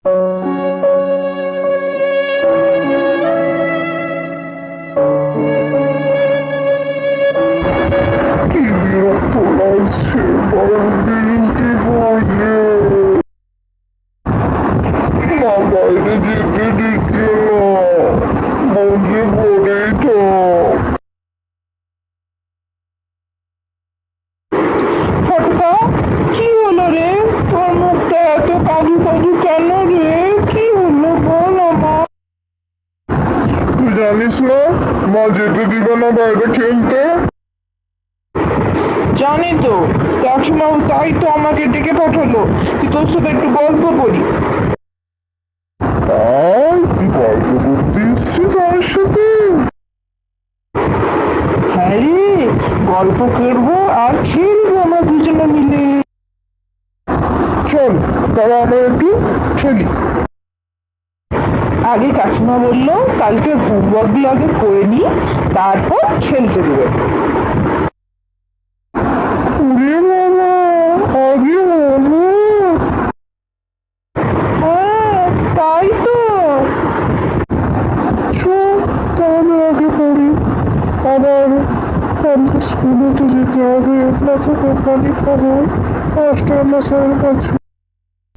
কি বিরক্ত লাগছে, বৃষ্টি পড়ছে, মা বাইরে যেতে দিচ্ছে না, বলছে ঘরেই থাক। ফটকা, কি হলো রে? তোর মুখটা এত কাঁদু কাঁদু কেন রে? কি হলো বল আমার। তুই জানিস না মা যেতে দিবে না বাইরে খেলতে? জানি তো, কাকিমাও তাই তো আমাকে ডেকে পাঠালো কি তোর সাথে একটু গল্প করি। তাই তুই গল্প করতে এসছিস আমার সাথে? হ্যাঁ রে, গল্প করবো আর খেলবো আমরা দুজনে মিলে। চল তারা আমরা একটু খেলি। আগে কাকিমা বললো কালকে হোমওয়ার্ক গুলো আগে করে নি, তারপর খেলতে দেবে। ওরে বাবা, আগে বলো। হ্যাঁ তাই তো। চল তাহলে আগে পড়ি, আবার কালকে স্কুলে তো যেতে হবে, না তো কোম্পানি খাবো মাস্টার মশাইয়ের কাছে।